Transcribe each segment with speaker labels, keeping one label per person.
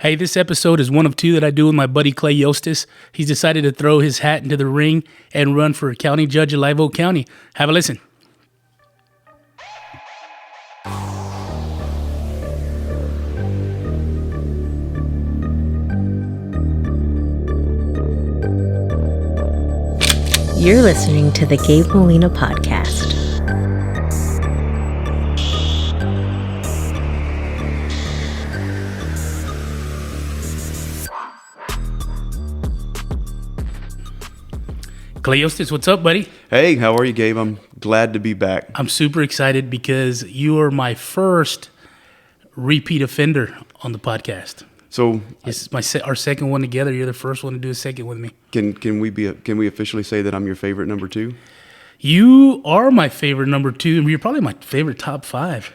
Speaker 1: Hey, this episode is one of two that I do with my buddy Clay Jostes. He's decided to throw his hat into the ring and run for county judge in Live Oak County. Have a listen.
Speaker 2: You're listening to the Gabe Podcast.
Speaker 1: Clay Jostes, what's up, buddy?
Speaker 3: Hey, how are you, Gabe? I'm glad to be back.
Speaker 1: I'm super excited because you are my first repeat offender on the podcast.
Speaker 3: So
Speaker 1: This is our second one together. You're the first one to do a second with me.
Speaker 3: can we officially say that I'm your favorite number two?
Speaker 1: You are my favorite number two, and you're probably my favorite top five.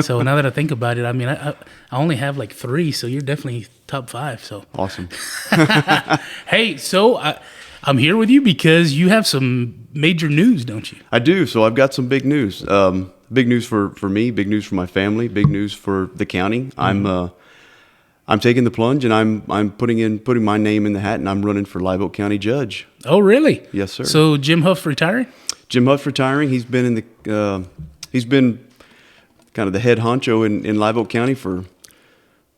Speaker 1: So now that I think about it, I mean, I only have like three, so you're definitely top five. So
Speaker 3: Awesome.
Speaker 1: hey, so I'm here with you because you have some major news, don't you?
Speaker 3: I do. So I've got some big news. Big news for me. Big news for my family. Big news for the county. I'm taking the plunge, and I'm putting my name in the hat, and I'm running for Live Oak County Judge.
Speaker 1: Oh, really?
Speaker 3: Yes, sir.
Speaker 1: So Jim Huff's retiring?
Speaker 3: Jim Huff's retiring. He's been kind of the head honcho in Live Oak County for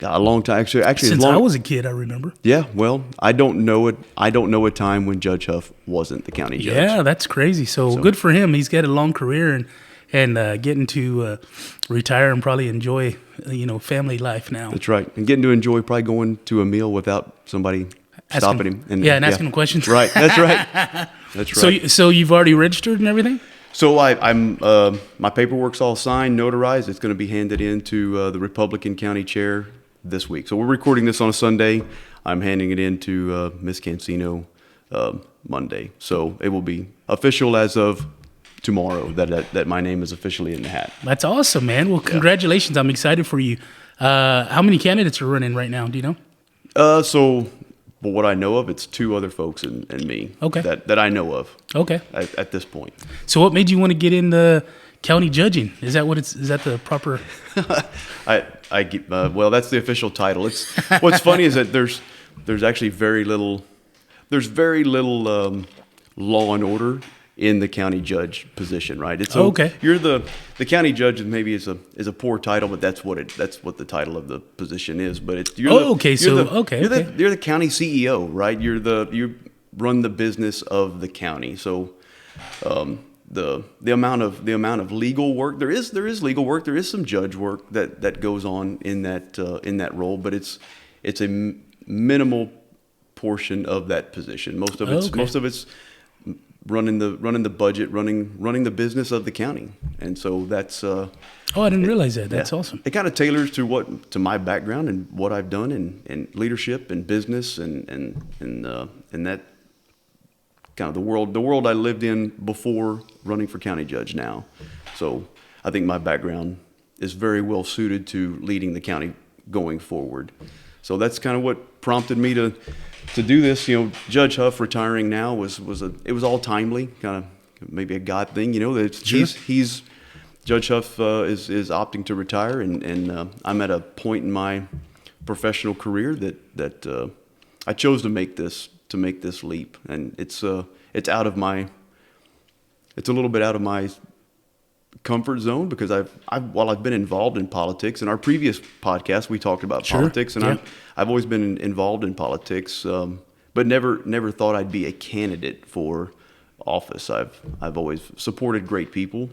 Speaker 3: a long time. Actually,
Speaker 1: Since I was a kid, I remember.
Speaker 3: Yeah, well, I don't know a time when Judge Huff wasn't the county judge.
Speaker 1: Yeah, that's crazy. So good for him. He's got a long career and getting to retire and probably enjoy, family life now.
Speaker 3: That's right. And getting to enjoy probably going to a meal without somebody stopping him.
Speaker 1: And asking him questions.
Speaker 3: Right, that's right. That's right.
Speaker 1: So you've already registered and everything?
Speaker 3: So I'm my paperwork's all signed, notarized. It's going to be handed in to the Republican county chair this week. So we're recording this on a Sunday. I'm handing it in to Miss Cancino Monday. So it will be official as of tomorrow that my name is officially in the hat.
Speaker 1: That's awesome, man. Well, congratulations. I'm excited for you. How many candidates are running right now? Do you know?
Speaker 3: So what I know of, it's two other folks and me.
Speaker 1: Okay.
Speaker 3: That I know of.
Speaker 1: Okay.
Speaker 3: At this point.
Speaker 1: So what made you want to get into county judging? Is that the proper?
Speaker 3: Well, that's the official title. It's what's funny is that there's actually very little law and order in the county judge position, right? It's
Speaker 1: okay.
Speaker 3: You're the county judge, maybe is a poor title, but that's what the title of the position is. But you're the county CEO, right? You run the business of the county. So the amount of legal work there is legal work, there is some judge work that goes on in that role, but it's a minimal portion of that position. Most of it's running the budget, running the business of the county, and so that's. I
Speaker 1: didn't realize that. That's awesome.
Speaker 3: It kind of tailors to my background and what I've done in leadership and business and that kind of the world I lived in before running for county judge now. So I think my background is very well suited to leading the county going forward. So that's kind of what prompted me to do this. Judge Huff retiring now was all timely, kind of maybe a God thing.
Speaker 1: Sure.
Speaker 3: He's Judge Huff is opting to retire, and I'm at a point in my professional career that I chose to make this leap, and it's a little bit out of my comfort zone because I've been involved in politics. In our previous podcast, we talked about politics, and I've always been involved in politics, but never thought I'd be a candidate for office. I've always supported great people,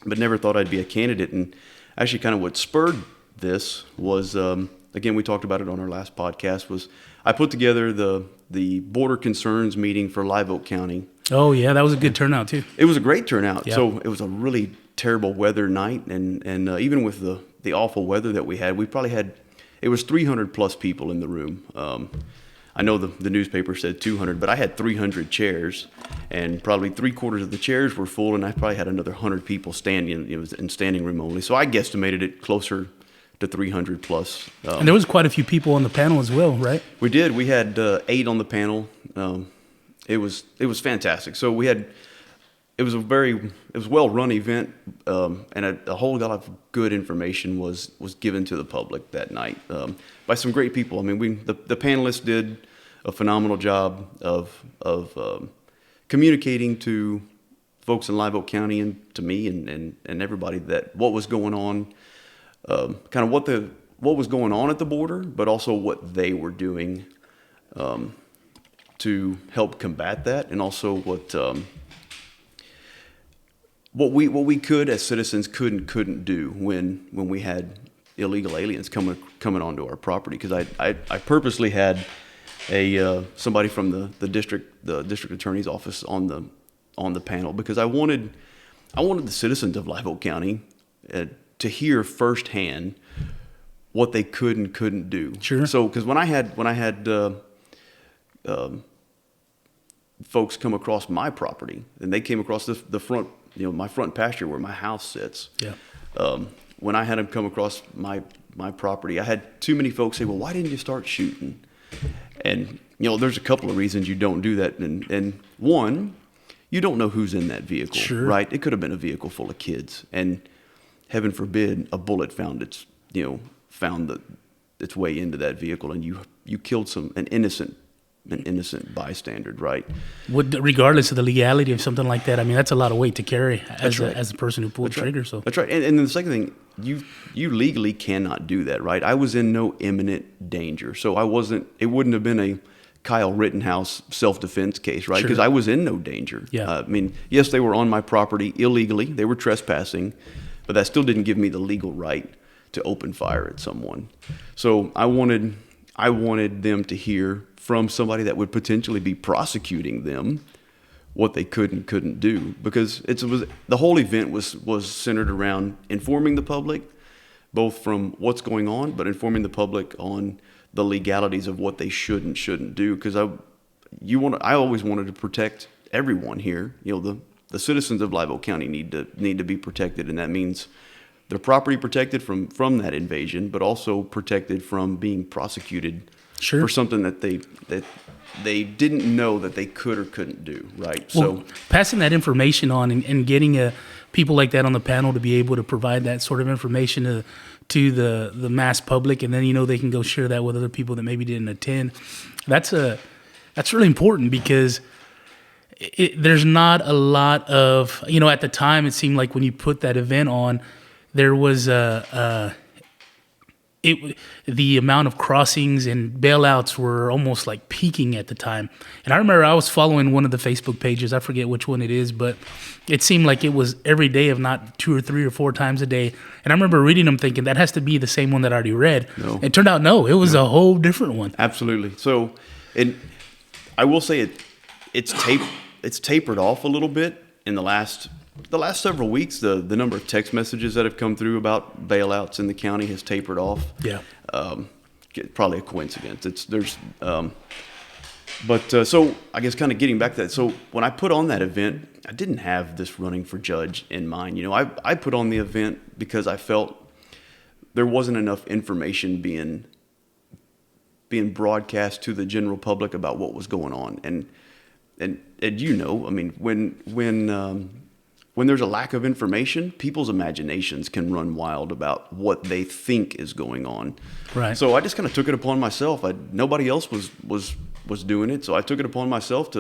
Speaker 3: but never thought I'd be a candidate. And actually, kind of what spurred this was, again, we talked about it on our last podcast, was I put together the Border Concerns meeting for Live Oak County.
Speaker 1: Oh yeah, that was a good turnout too.
Speaker 3: It was a great turnout.
Speaker 1: Yeah.
Speaker 3: So it was a really terrible weather night, and even with the awful weather that we had, it was 300 plus people in the room. I know the newspaper said 200, but I had 300 chairs, and probably 3/4 of the chairs were full, and I probably had another 100 people standing. It was in standing room only, so I guesstimated it closer to 300 plus.
Speaker 1: And there was quite a few people on the panel as well, right?
Speaker 3: We did. We had 8 on the panel. It was fantastic. So it was a well-run event, and a whole lot of good information was given to the public that night by some great people. I mean, the panelists did a phenomenal job of communicating to folks in Live Oak County and to me and everybody that what was going on, kind of what was going on at the border, but also what they were doing to help combat that, and also what we could as citizens couldn't do when we had illegal aliens coming onto our property. Because I purposely had somebody from the district attorney's office on the panel, because I wanted the citizens of Live Oak County to hear firsthand what they could and couldn't do.
Speaker 1: Sure.
Speaker 3: So because when I had folks come across my property, and they came across the front, my front pasture where my house sits.
Speaker 1: Yeah.
Speaker 3: When I had them come across my property, I had too many folks say, "Well, why didn't you start shooting?" And there's a couple of reasons you don't do that. And one, you don't know who's in that vehicle,
Speaker 1: sure.
Speaker 3: Right? It could have been a vehicle full of kids, and heaven forbid a bullet found its way into that vehicle, and you killed an innocent bystander, right?
Speaker 1: Regardless of the legality of something like that, I mean, that's a lot of weight to carry as a person who pulled the trigger. So
Speaker 3: that's right. And then the second thing, you legally cannot do that, right? I was in no imminent danger, so it wouldn't have been a Kyle Rittenhouse self-defense case, right? Because I was in no danger.
Speaker 1: Yeah.
Speaker 3: I mean, yes, they were on my property illegally. They were trespassing, but that still didn't give me the legal right to open fire at someone. So I wanted them to hear from somebody that would potentially be prosecuting them what they could and couldn't do, because the whole event was centered around informing the public, both from what's going on, but informing the public on the legalities of what they should and shouldn't do. Because I always wanted to protect everyone here. The citizens of Live Oak County need to be protected, and that means their property protected from that invasion, but also protected from being prosecuted for something that they didn't know that they could or couldn't do, right?
Speaker 1: Well,
Speaker 3: so
Speaker 1: passing that information on and getting people like that on the panel to be able to provide that sort of information to the mass public, and then they can go share that with other people that maybe didn't attend. That's really important, because there's not a lot of, at the time it seemed like when you put that event on, there was the amount of crossings and bailouts were almost like peaking at the time. And I remember I was following one of the Facebook pages, I forget which one it is, but it seemed like it was every day, if not 2 or 3 or 4 times a day. And I remember reading them thinking that has to be the same one that I already read.
Speaker 3: No.
Speaker 1: It turned out, no, it was a whole different one.
Speaker 3: Absolutely. So, and I will say it's tapered off a little bit in the last several weeks. The number of text messages that have come through about bailouts in the county has tapered off.
Speaker 1: Yeah.
Speaker 3: Probably a coincidence. So I guess kind of getting back to that. So when I put on that event, I didn't have this running for judge in mind. I put on the event because I felt there wasn't enough information being broadcast to the general public about what was going on. And I mean, when there's a lack of information, people's imaginations can run wild about what they think is going on.
Speaker 1: Right.
Speaker 3: So I just kind of took it upon myself. Nobody else was doing it, so I took it upon myself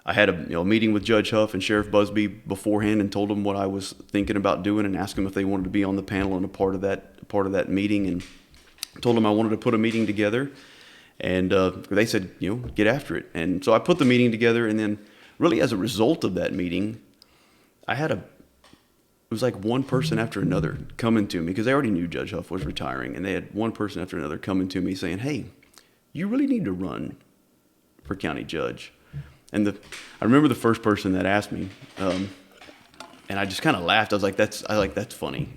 Speaker 3: I had a meeting with Judge Huff and Sheriff Busby beforehand, and told them what I was thinking about doing, and asked them if they wanted to be on the panel and a part of that meeting, and told them I wanted to put a meeting together, and they said, get after it. And so I put the meeting together, and then really as a result of that meeting, it was like one person after another coming to me, because they already knew Judge Huff was retiring, and they had one person after another coming to me saying, "Hey, you really need to run for county judge." And I remember the first person that asked me, and I just kind of laughed. I was like, "That's funny,"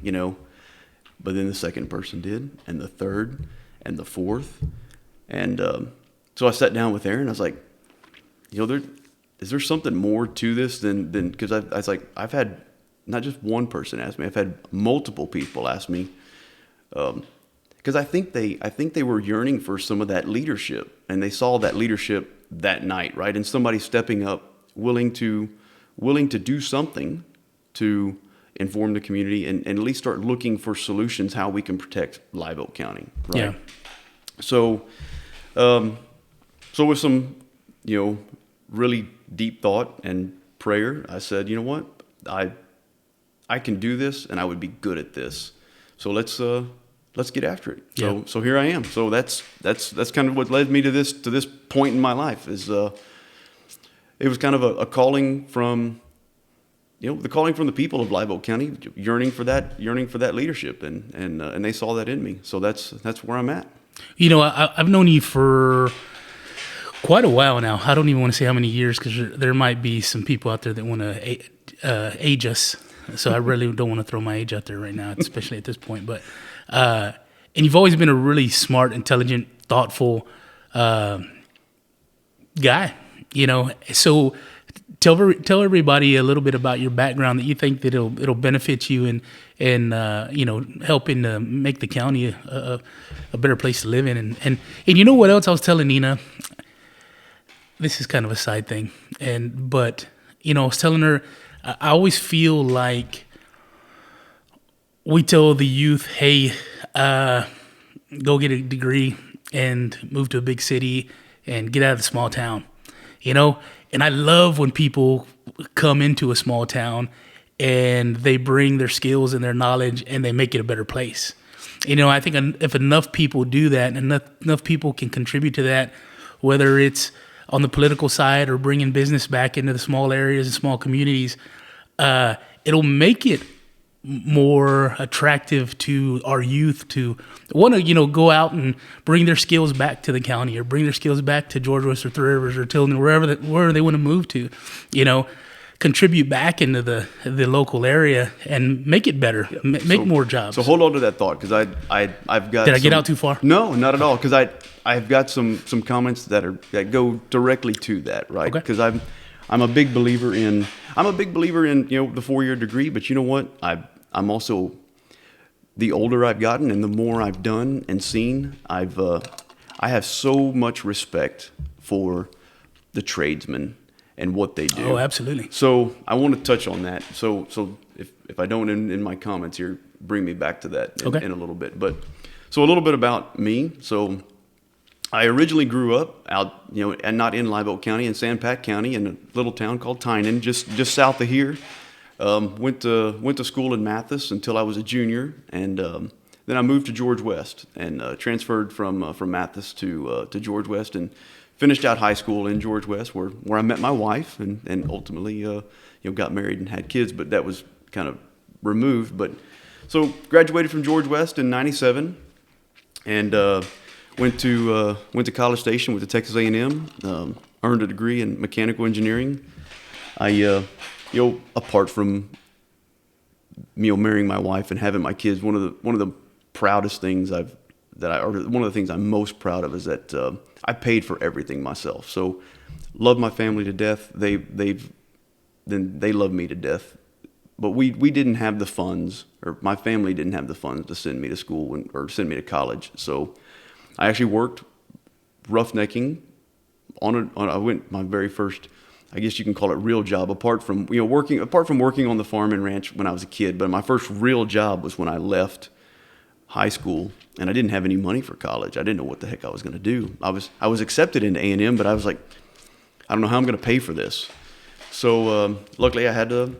Speaker 3: But then the second person did, and the third, and the fourth, and so I sat down with Aaron. I was like, is there something more to this than because I was like, I've had not just one person ask me, I've had multiple people ask me, because I think they were yearning for some of that leadership, and they saw that leadership that night, right? And somebody stepping up, willing to willing to do something to inform the community and at least start looking for solutions how we can protect Live Oak County. Right?
Speaker 1: Yeah.
Speaker 3: So, with some, really deep thought and prayer, I said, you know what, I can do this, and I would be good at this. So let's get after it. So here I am. So that's kind of what led me to this point in my life. Is it was kind of a calling from, the calling from the people of Live Oak County, yearning for that leadership, and they saw that in me. So that's where I'm at.
Speaker 1: I've known you for quite a while now. I don't even want to say how many years, because there might be some people out there that want to age us. So I really don't want to throw my age out there right now, especially at this point. But and you've always been a really smart, intelligent, thoughtful guy. So tell everybody a little bit about your background that you think that it'll benefit you and helping to make the county a better place to live in. And you know what else I was telling Nina? This is kind of a side thing, but I was telling her, I always feel like we tell the youth, hey, go get a degree and move to a big city and get out of the small town, And I love when people come into a small town and they bring their skills and their knowledge and they make it a better place. I think if enough people do that and enough people can contribute to that, whether it's on the political side or bringing business back into the small areas and small communities, it'll make it more attractive to our youth to want to, go out and bring their skills back to the county or bring their skills back to George West or Three Rivers or Tilden, wherever they want to move to, contribute back into the local area and make it better, make more jobs.
Speaker 3: So hold on to that thought, because I've got.
Speaker 1: Did I get out too far?
Speaker 3: No, not at all. Because I've got some comments that go directly to that, right? Because I'm a big believer in the 4-year degree, but you know what? I'm also, the older I've gotten and the more I've done and seen, I have so much respect for the tradesmen and what they do.
Speaker 1: Oh, absolutely.
Speaker 3: So I want to touch on that. So if I don't in my comments here, bring me back to that in a little bit. But so a little bit about me. So I originally grew up out, and not in Live Oak County, in San Pat County, in a little town called Tynan, just south of here. Went to school in Mathis until I was a junior, and then I moved to George West and transferred from Mathis to George West and finished out high school in George West, where I met my wife and ultimately got married and had kids, but that was kind of removed. But so graduated from George West in '97, and went to College Station with the Texas A&M. Earned a degree in mechanical engineering. I apart from marrying my wife and having my kids, one of the proudest things one of the things I'm most proud of is that I paid for everything myself. So love my family to death. They love me to death. But we didn't have the funds, or my family didn't have the funds to send me to school or send me to college. So I actually worked roughnecking I went my very first, I guess you can call it, real job, apart from working on the farm and ranch when I was a kid. But my first real job was when I left high school, and I didn't have any money for college. I didn't know what the heck I was going to do. I was accepted into A&M, but I was like, I don't know how I'm going to pay for this. So luckily, I had a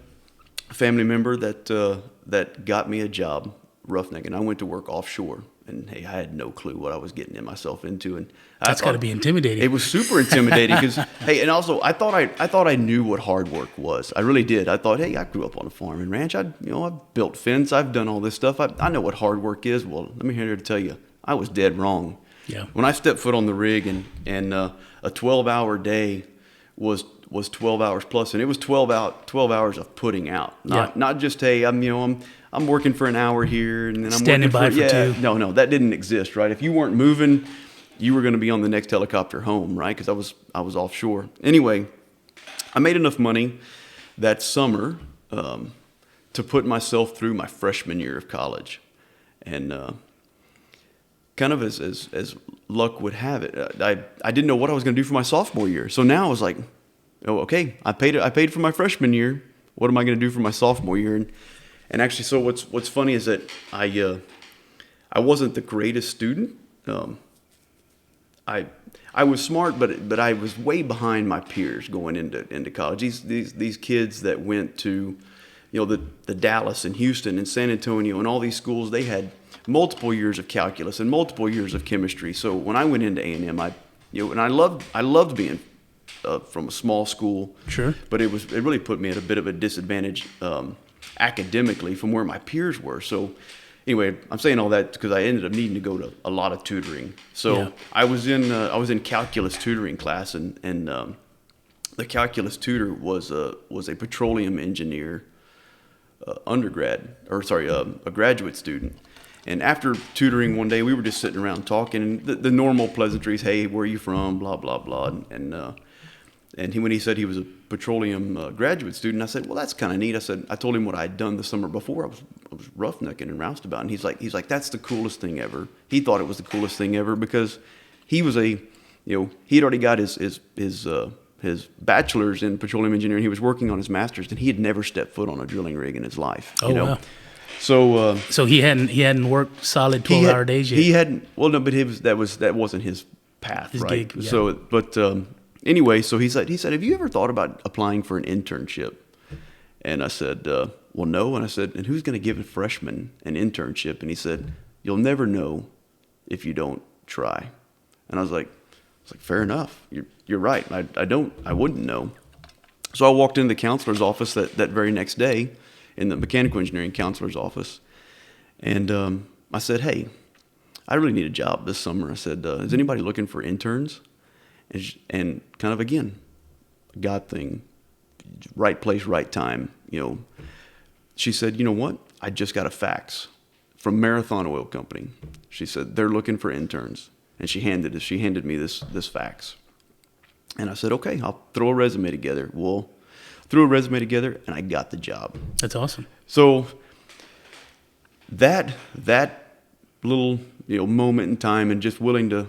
Speaker 3: family member that got me a job roughnecking. I went to work offshore. And hey, I had no clue what I was getting myself into, and
Speaker 1: that's got to be intimidating.
Speaker 3: It was super intimidating because and also I thought I knew what hard work was. I really did. I thought, hey, I grew up on a farm and ranch. I've built fence. I've done all this stuff. I know what hard work is. Well, let me here to tell you, I was dead wrong.
Speaker 1: Yeah.
Speaker 3: When I stepped foot on the rig and a 12-hour day was 12 hours plus, and it was 12 hours of putting out. Not just, hey, I'm working for an hour here and then I'm
Speaker 1: standing by for 2.
Speaker 3: No, that didn't exist, right? If you weren't moving, you were going to be on the next helicopter home, right? Because I was offshore. Anyway, I made enough money that summer to put myself through my freshman year of college, and kind of as luck would have it, I didn't know what I was going to do for my sophomore year. So now I was like, oh, okay, I paid for my freshman year. What am I going to do for my sophomore year? And actually, so what's funny is that I wasn't the greatest student. I was smart, but I was way behind my peers going into college. These kids that went to, the Dallas and Houston and San Antonio and all these schools, they had multiple years of calculus and multiple years of chemistry. So when I went into A&M, and I loved being from a small school.
Speaker 1: Sure.
Speaker 3: But it really put me at a bit of a disadvantage academically from where my peers were. So anyway, I'm saying all that because I ended up needing to go to a lot of tutoring. So yeah. I was in calculus tutoring class, and the calculus tutor was a petroleum engineer a graduate student. And after tutoring one day, we were just sitting around talking, the normal pleasantries. Hey, where are you from? Blah blah blah. And when he said he was a petroleum graduate student, I said, well, that's kind of neat. I told him what I'd done the summer before. I was roughnecking and roustabout. And he's like, that's the coolest thing ever. He thought it was the coolest thing ever because he was he'd already got his bachelor's in petroleum engineering. He was working on his master's, and he had never stepped foot on a drilling rig in his life.
Speaker 1: Wow.
Speaker 3: So
Speaker 1: he hadn't worked solid 12-hour days yet.
Speaker 3: He hadn't. Well, no, but that wasn't his path,
Speaker 1: his
Speaker 3: right?
Speaker 1: Gig, yeah.
Speaker 3: So, but anyway, so he said, have you ever thought about applying for an internship? And I said, well, no. And I said, and who's going to give a freshman an internship? And he said, you'll never know if you don't try. And I was like, fair enough. You're right. I wouldn't know. So I walked into the counselor's office that very next day, in the mechanical engineering counselor's office. And I said, hey, I really need a job this summer. I said, is anybody looking for interns? And kind of, again, God thing, right place, right time. She said, you know what? I just got a fax from Marathon Oil Company. She said, they're looking for interns. And she handed me this fax. And I said, okay, I'll throw a resume together. Well, threw a resume together, and I got the job.
Speaker 1: That's awesome.
Speaker 3: So that little moment in time, and just willing to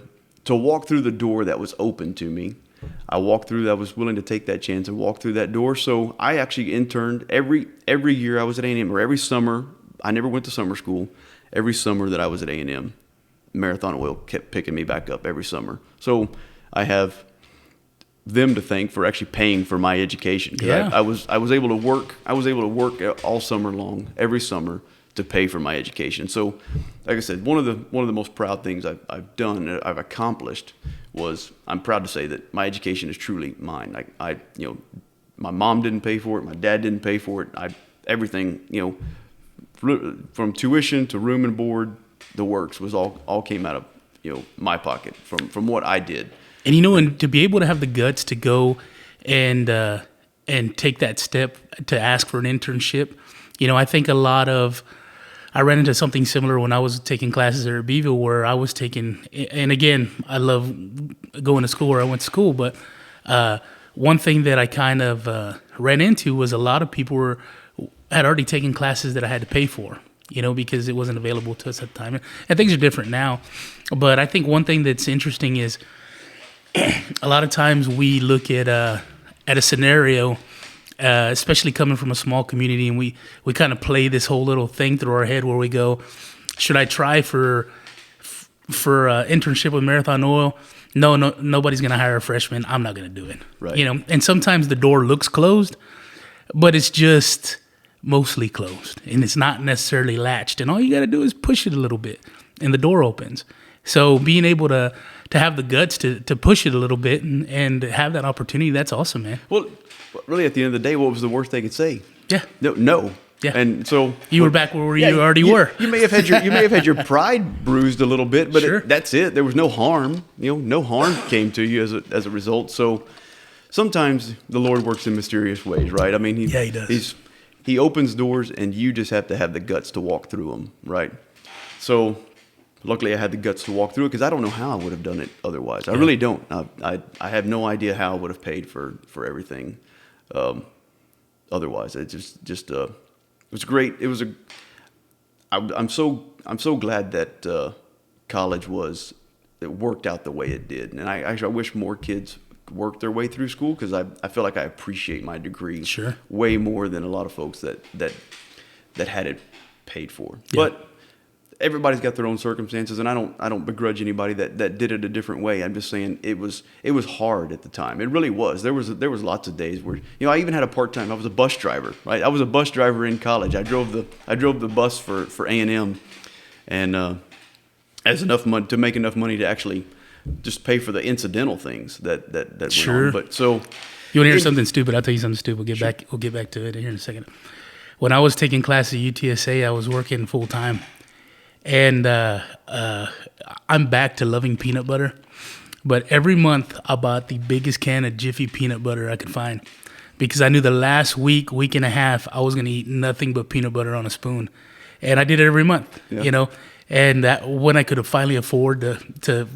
Speaker 3: walk through the door that was open to me, I was willing to take that chance and walk through that door. So I actually interned every year I was at A&M, or every summer. I never went to summer school. Every summer that I was at A&M, Marathon Oil kept picking me back up every summer. So I have them to thank for actually paying for my education.
Speaker 1: Yeah.
Speaker 3: I was able to work. I was able to work all summer long, every summer, to pay for my education. So, like I said, one of the most proud things I've done, I've accomplished, was I'm proud to say that my education is truly mine. My mom didn't pay for it, my dad didn't pay for it. Everything, from tuition to room and board, the works was all came out of my pocket from what I did.
Speaker 1: And and to be able to have the guts to go and take that step to ask for an internship, I think I ran into something similar when I was taking classes at Beeville, where I was taking, and again, I love going to school where I went to school, but one thing that I kind of ran into was a lot of people had already taken classes that I had to pay for, because it wasn't available to us at the time. And things are different now. But I think one thing that's interesting is a lot of times we look at a scenario, especially coming from a small community, and we kind of play this whole little thing through our head where we go, should I try for internship with Marathon Oil? No, nobody's going to hire a freshman. I'm not going to do it.
Speaker 3: Right.
Speaker 1: And sometimes the door looks closed, but it's just mostly closed, and it's not necessarily latched. And all you got to do is push it a little bit, and the door opens. So being able to have the guts to push it a little bit and have that opportunity, that's awesome, man.
Speaker 3: Well, really, at the end of the day, what was the worst they could say?
Speaker 1: Yeah.
Speaker 3: No.
Speaker 1: Yeah.
Speaker 3: And so
Speaker 1: you were back where you already were.
Speaker 3: You may have had your pride bruised a little bit, but
Speaker 1: sure.
Speaker 3: That's it. There was no harm. No harm came to you as a result. So sometimes the Lord works in mysterious ways, right? I mean,
Speaker 1: He does.
Speaker 3: He opens doors, and you just have to have the guts to walk through them, right? So luckily, I had the guts to walk through it, because I don't know how I would have done it otherwise. I really don't. I have no idea how I would have paid for everything otherwise. It just it was great. I'm so glad that college it worked out the way it did, and I wish more kids work their way through school, because I feel like I appreciate my degree
Speaker 1: Sure.
Speaker 3: way more than a lot of folks that had it paid for.
Speaker 1: Yeah.
Speaker 3: But everybody's got their own circumstances, and I don't begrudge anybody that did it a different way. I'm just saying it was hard at the time. It really was. There was lots of days where, I even had a part-time. I was a bus driver, right? I was a bus driver in college. I drove the bus for A&M, and as enough money to make enough money to actually just pay for the incidental things that
Speaker 1: Sure.
Speaker 3: went on. But so,
Speaker 1: you want to hear something stupid? I'll tell you something stupid. We'll get back to it here in a second. When I was taking class at UTSA, I was working full time, and I'm back to loving peanut butter. But every month, I bought the biggest can of Jiffy peanut butter I could find, because I knew the last week and a half, I was going to eat nothing but peanut butter on a spoon, and I did it every month.
Speaker 3: Yeah.
Speaker 1: And that when I could finally afford to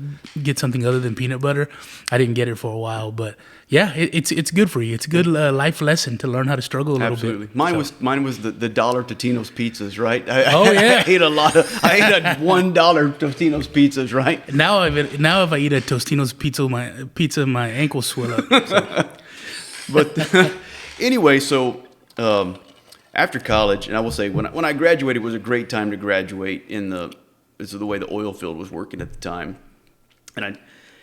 Speaker 1: get something other than peanut butter, I didn't get it for a while. But yeah, it's good for you. It's a good life lesson to learn how to struggle a little
Speaker 3: Absolutely.
Speaker 1: bit.
Speaker 3: Mine was the $1 Totino's pizzas, right?
Speaker 1: Oh yeah,
Speaker 3: I ate a $1 Totino's pizzas, right?
Speaker 1: Now if I eat a Tostino's pizza, my ankles swell up. So.
Speaker 3: But anyway, so after college, and I will say when I graduated, it was a great time to graduate this is the way the oil field was working at the time. And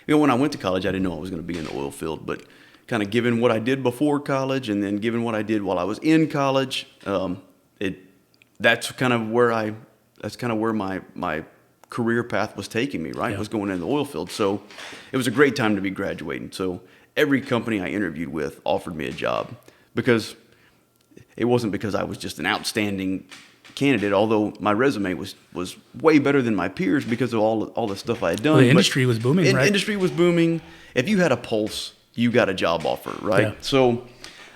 Speaker 3: when I went to college, I didn't know I was going to be in the oil field, but kind of given what I did before college, and then given what I did while I was in college, that's kind of where my career path was taking me, right?
Speaker 1: Yeah.
Speaker 3: Was going into the oil field. So it was a great time to be graduating. So every company I interviewed with offered me a job, because it wasn't because I was just an outstanding candidate, although my resume was way better than my peers because of all the stuff I had done.
Speaker 1: Well, the industry was booming, right?
Speaker 3: Industry was booming. If you had a pulse, you got a job offer, right?
Speaker 1: Yeah.
Speaker 3: So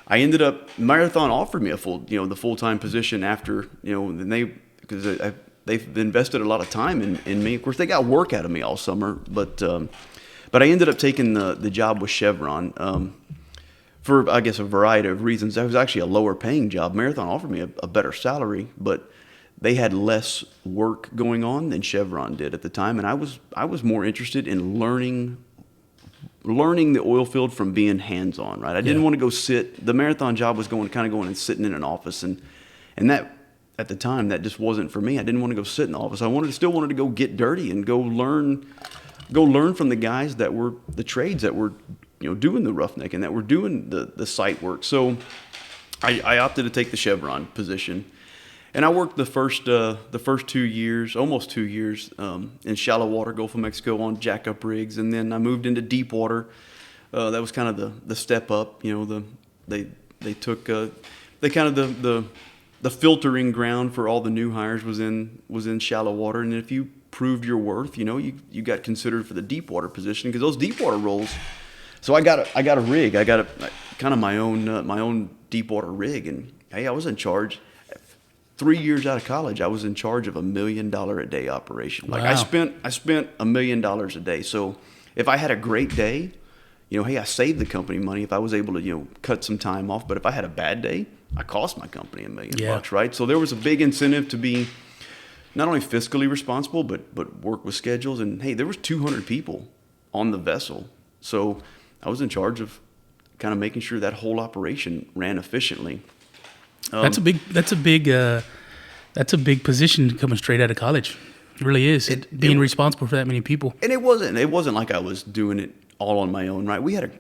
Speaker 3: I ended up, Marathon offered me the full-time position after, because they've invested a lot of time in me. Of course, they got work out of me all summer, but I ended up taking the job with Chevron. For, I guess, a variety of reasons. That was actually a lower paying job. Marathon offered me a better salary, but they had less work going on than Chevron did at the time. And I was more interested in learning the oil field from being hands-on, right? I didn't want to go sit. The Marathon job was going and sitting in an office. And that, at the time, that just wasn't for me. I didn't want to go sit in the office. I still wanted to go get dirty and go learn from the guys that were the trades that were doing the roughneck, that were doing the site work. So I opted to take the Chevron position, and I worked the first 2 years, almost 2 years, in shallow water, Gulf of Mexico, on jackup rigs, and then I moved into deep water. That was kind of the step up. They took the filtering ground for all the new hires was in shallow water, and if you proved your worth, you got considered for the deep water position, because those deep water roles. So I got a rig. I got kind of my own deep water rig, and hey, I was in charge. 3 years out of college, I was in charge of $1 million a day operation. Like,
Speaker 1: wow.
Speaker 3: I spent $1 million a day. So if I had a great day, hey, I saved the company money if I was able to cut some time off. But if I had a bad day, I cost my company $1 million bucks, right? So there was a big incentive to be not only fiscally responsible, but work with schedules. And hey, there was 200 people on the vessel, so I was in charge of kind of making sure that whole operation ran efficiently.
Speaker 1: That's a big position coming straight out of college. It really is. Being responsible for that many people.
Speaker 3: And it wasn't like I was doing it all on my own, right? We had a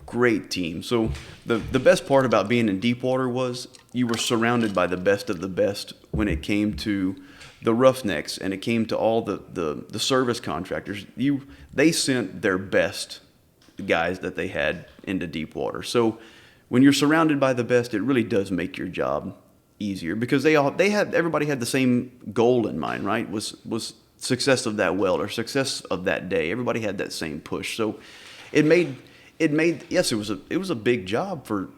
Speaker 3: great team. So the best part about being in deep water was you were surrounded by the best of the best when it came to the roughnecks, and it came to all the service contractors. They sent their best guys that they had into deep water. So when you're surrounded by the best, it really does make your job easier, because everybody had the same goal in mind, right? Was success of that well, or success of that day. Everybody had that same push. So it made yes, it was a big job for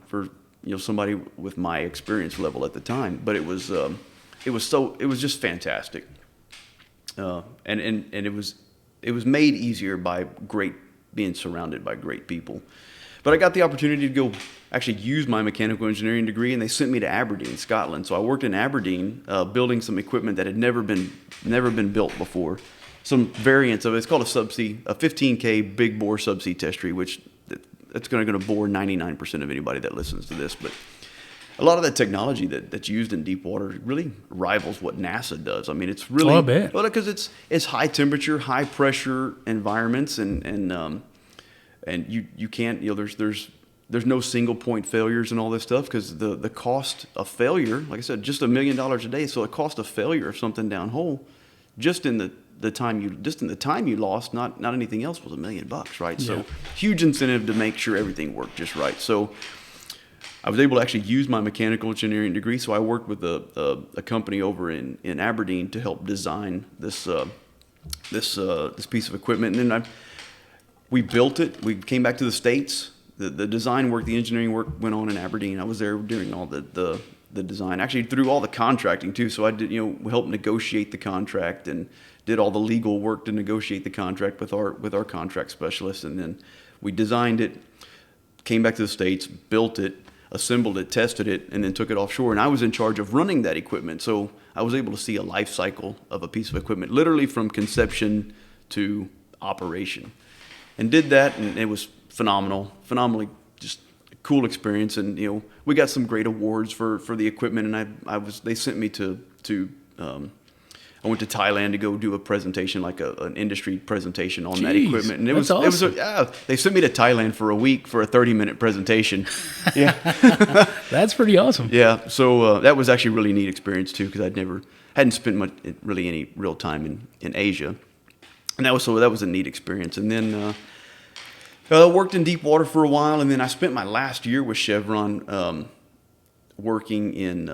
Speaker 3: somebody with my experience level at the time, but it was just fantastic. And it was made easier by being surrounded by great people. But I got the opportunity to go actually use my mechanical engineering degree, and they sent me to Aberdeen, Scotland. So I worked in Aberdeen, building some equipment that had never been built before. Some variants of it. It's called a 15K big bore subsea test tree, which that's going to bore 99% of anybody that listens to this, but a lot of that technology that's used in deep water really rivals what NASA does. I mean, it's really, well, because it's high temperature, high pressure environments, and you can't, there's no single point failures and all this stuff, because the cost of failure, like I said, just $1 million a day. So the cost of failure of something downhole, just in the time you lost, not anything else, was $1 million, right? Yeah. So huge incentive to make sure everything worked just right. So I was able to actually use my mechanical engineering degree. So I worked with a company over in Aberdeen to help design this piece of equipment, and then we built it. We came back to the States. The design work, the engineering work went on in Aberdeen. I was there doing all the design, actually through all the contracting too. So I did, helped negotiate the contract and did all the legal work to negotiate the contract with our contract specialist. And then we designed it, came back to the States, built it, assembled it, tested it, and then took it offshore. And I was in charge of running that equipment. So I was able to see a life cycle of a piece of equipment, literally from conception to operation. And did that, and it was phenomenally just a cool experience. And we got some great awards for the equipment. And they sent me to I went to Thailand to go do a presentation, like an industry presentation on that equipment. And
Speaker 1: that's awesome.
Speaker 3: They sent me to Thailand for a week for a 30-minute presentation. Yeah.
Speaker 1: That's pretty awesome.
Speaker 3: Yeah. So that was actually a really neat experience too, because hadn't spent really any real time in Asia. And that was a neat experience. And then I worked in deep water for a while, and then I spent my last year with Chevron working in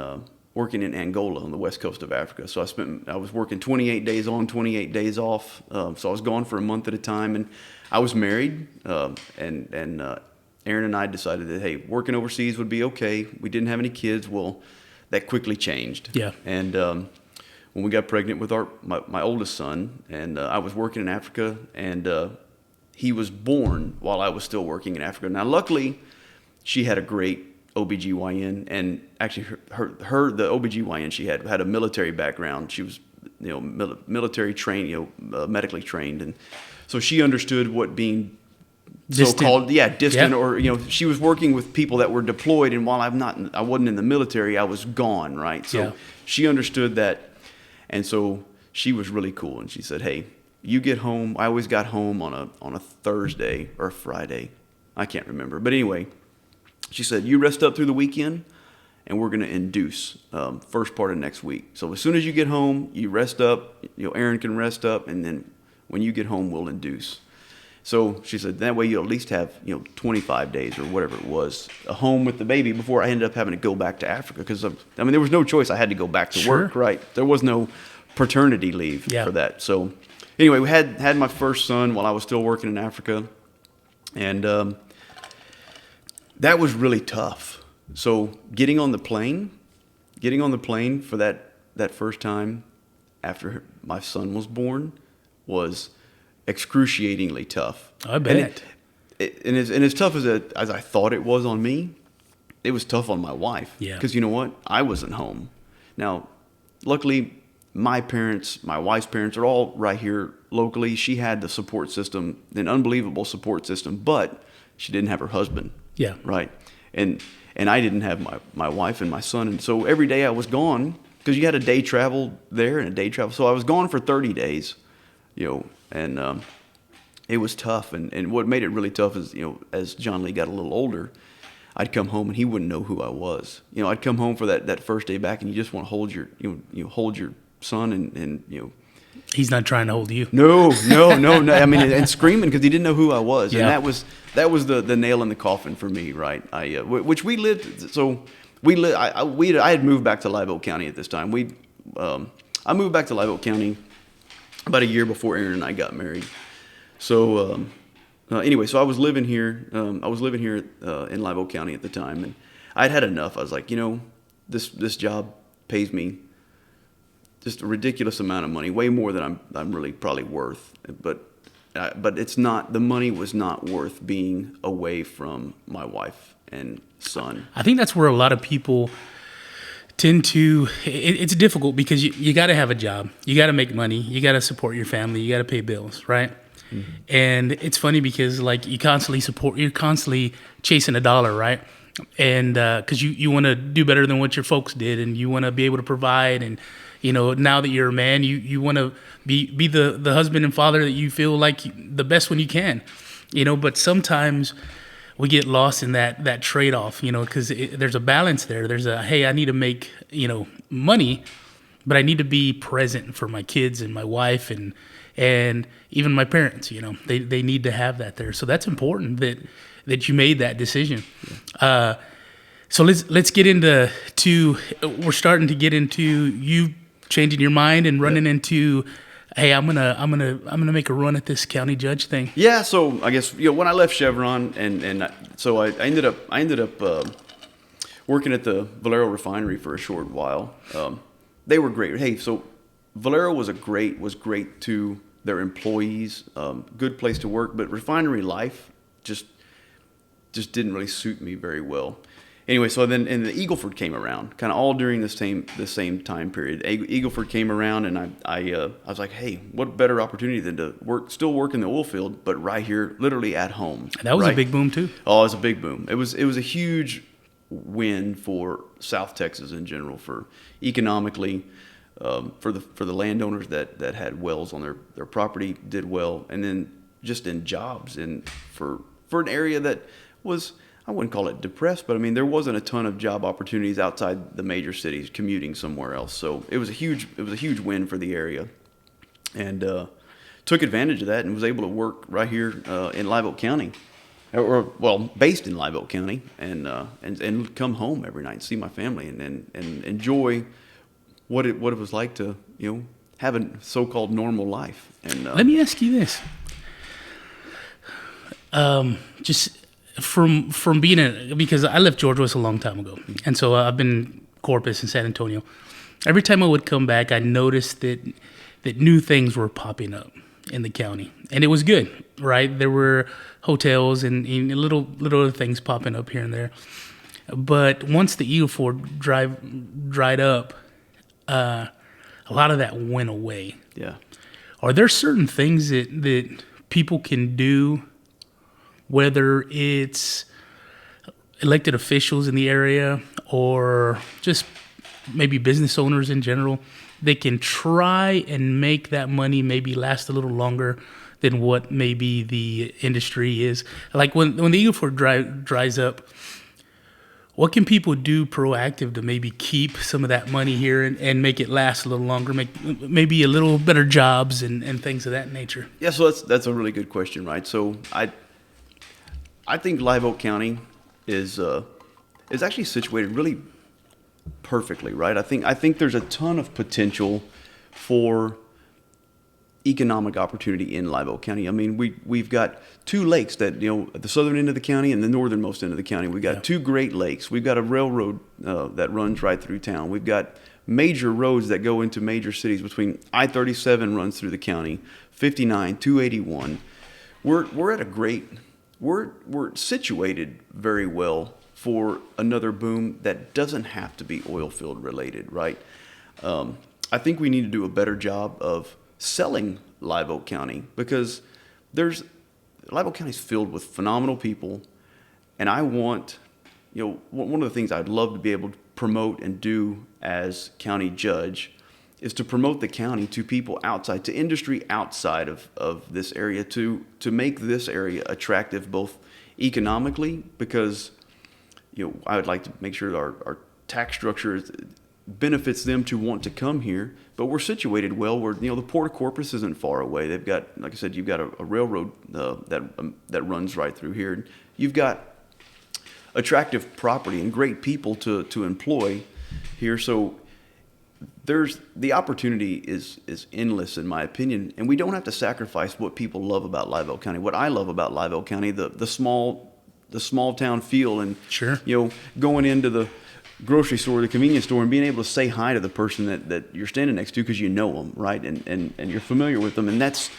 Speaker 3: Angola on the west coast of Africa. So I was working 28 days on, 28 days off. So I was gone for a month at a time, and I was married. And Aaron and I decided that, hey, working overseas would be okay. We didn't have any kids. Well, that quickly changed.
Speaker 1: Yeah.
Speaker 3: And when we got pregnant with my oldest son, and I was working in Africa, and he was born while I was still working in Africa. Now, luckily, she had a great OBGYN, and actually the OBGYN she had a military background. She was, military trained, medically trained. And so she understood what being so-called, distant, or, she was working with people that were deployed. And while I wasn't in the military, I was gone, right? So she understood that. And so she was really cool. And she said, hey, you get home. I always got home on a Thursday or a Friday. I can't remember. But anyway, she said, you rest up through the weekend, and we're going to induce first part of next week. So as soon as you get home, you rest up. Aaron can rest up, and then when you get home, we'll induce. So she said, that way you'll at least have 25 days or whatever it was, a home with the baby before I ended up having to go back to Africa, because there was no choice. I had to go back to work, right? There was no paternity leave for that. So anyway, we had my first son while I was still working in Africa, and that was really tough. So getting on the plane for that first time after my son was born was excruciatingly tough.
Speaker 1: I bet.
Speaker 3: And as tough as I thought it was on me, it was tough on my wife.
Speaker 1: Yeah.
Speaker 3: Because you know what? I wasn't home. Now, luckily, my parents, my wife's parents are all right here locally. She had the support system, an unbelievable support system, but she didn't have her husband.
Speaker 1: Yeah.
Speaker 3: Right. And I didn't have my wife and my son. And so every day I was gone, because you had a day travel there and a day travel. So I was gone for 30 days, and it was tough. And what made it really tough is, as John Lee got a little older, I'd come home and he wouldn't know who I was. I'd come home for that first day back, and you just want to hold your son and
Speaker 1: he's not trying to hold you.
Speaker 3: No. I mean, and screaming because he didn't know who I was. Yeah. And that was the nail in the coffin for me, right? Which we lived. So I had moved back to Live Oak County at this time. I moved back to Live Oak County about a year before Aaron and I got married. So anyway, so I was living here. In Live Oak County at the time, and I'd had enough. I was like, this job pays me just a ridiculous amount of money, way more than I'm really probably worth. But it's not, the money was not worth being away from my wife and son.
Speaker 1: I think that's where a lot of people tend to, it's difficult because you got to have a job. You got to make money. You got to support your family. You got to pay bills, right? And it's funny because like you're constantly chasing a dollar, right? And because you want to do better than what your folks did, and you want to be able to provide, and now that you're a man, you want to be the husband and father that you feel like the best when you can, but sometimes we get lost in that trade-off, because there's a balance there. There's hey, I need to make money, but I need to be present for my kids and my wife and even my parents. They need to have that there. So that's important that you made that decision. So let's get into we're starting to get into you changing your mind and running into, hey, I'm gonna make a run at this county judge thing.
Speaker 3: Yeah. So I guess when I left Chevron and so I ended up working at the Valero refinery for a short while. They were great. Hey, so Valero was great to their employees. Good place to work, but refinery life just didn't really suit me very well. Anyway, so then the Eagleford came around, kind of all during the same time period. Eagleford came around, and I was like, hey, what better opportunity than to still work in the oil field, but right here, literally at home.
Speaker 1: That was
Speaker 3: right?
Speaker 1: a big boom too.
Speaker 3: Oh, it was a big boom. It was a huge win for South Texas in general, for economically, for the landowners that had wells on their property did well, and then just in jobs and for an area that was, I wouldn't call it depressed, but I mean there wasn't a ton of job opportunities outside the major cities, commuting somewhere else. So it was a huge win for the area, and took advantage of that and was able to work right here in Live Oak County, based in Live Oak County, and come home every night and see my family and enjoy what it was like to have a so-called normal life. And
Speaker 1: let me ask you this, just. From being because I left George West a long time ago, and so I've been in Corpus and San Antonio. Every time I would come back, I noticed that new things were popping up in the county, and it was good, right? There were hotels and little other things popping up here and there. But once the Eagleford dried up, a lot of that went away.
Speaker 3: Yeah.
Speaker 1: Are there certain things that people can do, whether it's elected officials in the area or just maybe business owners in general, they can try and make that money maybe last a little longer than what maybe the industry is? Like when the Eagleford dries up, what can people do proactive to maybe keep some of that money here and make it last a little longer, make maybe a little better jobs and things of that nature?
Speaker 3: Yeah, so that's a really good question, right? So I think Live Oak County is actually situated really perfectly, right? I think there's a ton of potential for economic opportunity in Live Oak County. I mean, we've got two lakes that at the southern end of the county and the northernmost end of the county. We've got two great lakes. We've got a railroad that runs right through town. We've got major roads that go into major cities. Between I-37 runs through the county, 59, 281. We're situated very well for another boom that doesn't have to be oil field related, right? I think we need to do a better job of selling Live Oak County, because Live Oak County is filled with phenomenal people, and I want, one of the things I'd love to be able to promote and do as county judge is to promote the county to people outside, to industry outside of this area, to make this area attractive both economically, because I would like to make sure that our tax structure benefits them to want to come here, but we're situated well where the Port of Corpus isn't far away. They've got, like I said, you've got a railroad that runs right through here. You've got attractive property and great people to employ here, so the opportunity is endless in my opinion, and we don't have to sacrifice what people love about Live Oak County. What I love about Live Oak County, the small town feel, and
Speaker 1: sure,
Speaker 3: going into the grocery store, the convenience store, and being able to say hi to the person that you're standing next to because you know them, right, and you're familiar with them, and that's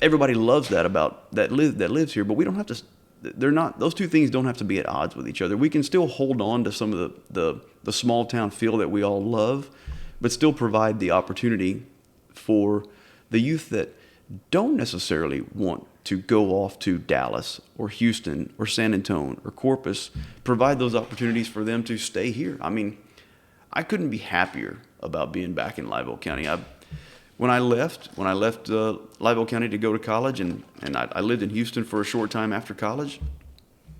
Speaker 3: everybody loves that about that lives here. But we don't have to. Those two things don't have to be at odds with each other. We can still hold on to some of the small town feel that we all love, but still provide the opportunity for the youth that don't necessarily want to go off to Dallas or Houston or San Antonio or Corpus, provide those opportunities for them to stay here. I mean, I couldn't be happier about being back in Live Oak County. When I left Live Oak County to go to college, and I lived in Houston for a short time after college,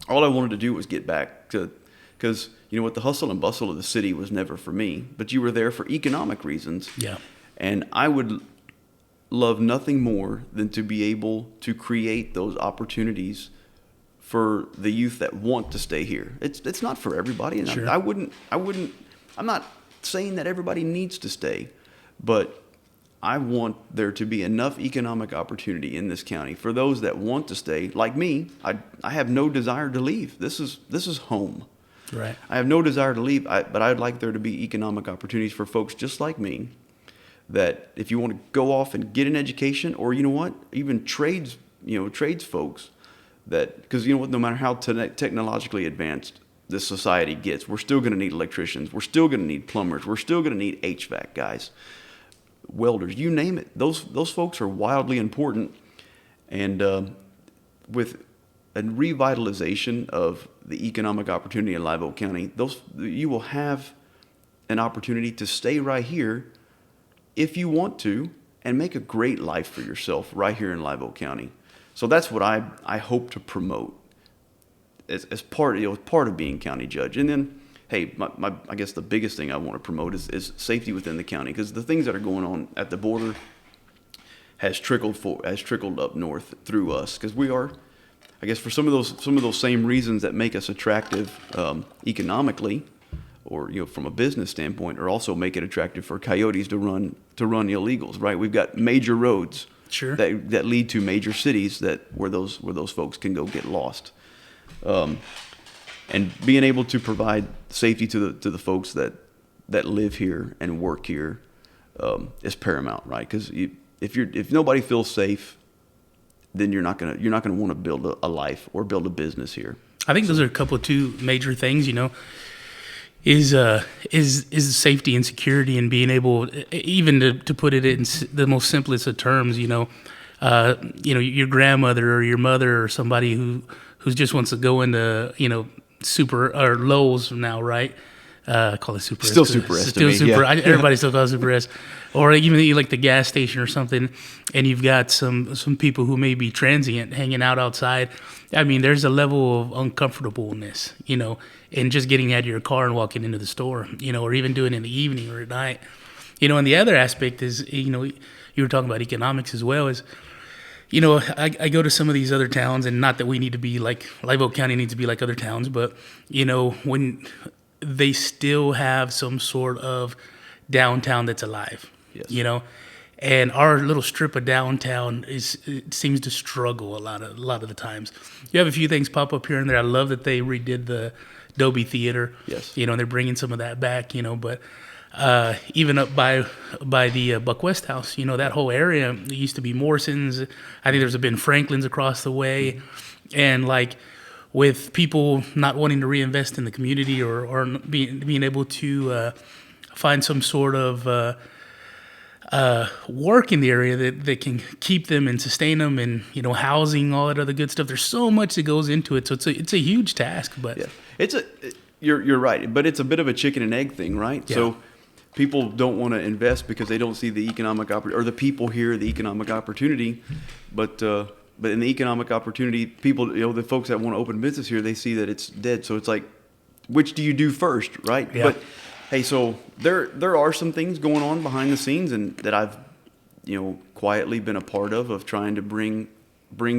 Speaker 3: all I wanted to do was get back to, because you know what, the hustle and bustle of the city was never for me, but you were there for economic reasons.
Speaker 1: Yeah.
Speaker 3: And I would love nothing more than to be able to create those opportunities for the youth that want to stay here. It's not for everybody, and
Speaker 1: sure.
Speaker 3: I'm not saying that everybody needs to stay, but I want there to be enough economic opportunity in this county for those that want to stay. Like me, I have no desire to leave. This is home.
Speaker 1: Right.
Speaker 3: I have no desire to leave, but I'd like there to be economic opportunities for folks just like me, that if you want to go off and get an education, or you know what, even trades folks, that, because you know what, no matter how technologically advanced this society gets, we're still going to need electricians, we're still going to need plumbers, we're still going to need HVAC guys, welders, you name it. Those folks are wildly important, and with a revitalization of the economic opportunity in Live Oak County, you will have an opportunity to stay right here if you want to, and make a great life for yourself right here in Live Oak County. So that's what I hope to promote as part of being county judge. And then, hey, I guess the biggest thing I want to promote is safety within the county, because the things that are going on at the border has trickled up north through us, because we are, I guess, for some of those same reasons that make us attractive economically, or from a business standpoint, or also make it attractive for coyotes to run illegals. Right? We've got major roads,
Speaker 1: sure,
Speaker 3: that lead to major cities where those folks can go get lost. And being able to provide safety to the folks that live here and work here is paramount, right? Because if nobody feels safe, then you're not gonna want to build a life or build a business here.
Speaker 1: I think those are a couple of two major things, is safety and security, and being able, even to put it in the most simplest of terms, your grandmother or your mother or somebody who just wants to go into, Super or Lowe's now, right? I call it Super S.
Speaker 3: Still Super S.
Speaker 1: Still Super.
Speaker 3: Yeah.
Speaker 1: Everybody still calls it Super S. Or even like the gas station or something, and you've got some people who may be transient hanging out outside. I mean, there's a level of uncomfortableness, in just getting out of your car and walking into the store, or even doing it in the evening or at night. And the other aspect is, you were talking about economics as well, is, I go to some of these other towns, and not that we need to be like, Live Oak County needs to be like other towns, but, when they still have some sort of downtown that's alive,
Speaker 3: yes.
Speaker 1: And our little strip of downtown it seems to struggle a lot of the times. You have a few things pop up here and there. I love that they redid the Dolby Theater.
Speaker 3: Yes.
Speaker 1: And they're bringing some of that back, but even up by the Buck West House, that whole area, it used to be Morrison's. I think there's been Franklin's across the way. Mm-hmm. And like, with people not wanting to reinvest in the community or being able to find some sort of work in the area that can keep them and sustain them, and housing, all that other good stuff. There's so much that goes into it, so it's a huge task. But
Speaker 3: yeah, you're right, but it's a bit of a chicken and egg thing, right?
Speaker 1: Yeah.
Speaker 3: So people don't want to invest because they don't see the economic opportunity, or the people here the economic opportunity, but in the economic opportunity, people, the folks that want to open business here, they see that it's dead. So it's like, which do you do first, right?
Speaker 1: Yeah.
Speaker 3: But hey, so there are some things going on behind the scenes, and that I've quietly been a part of trying to bring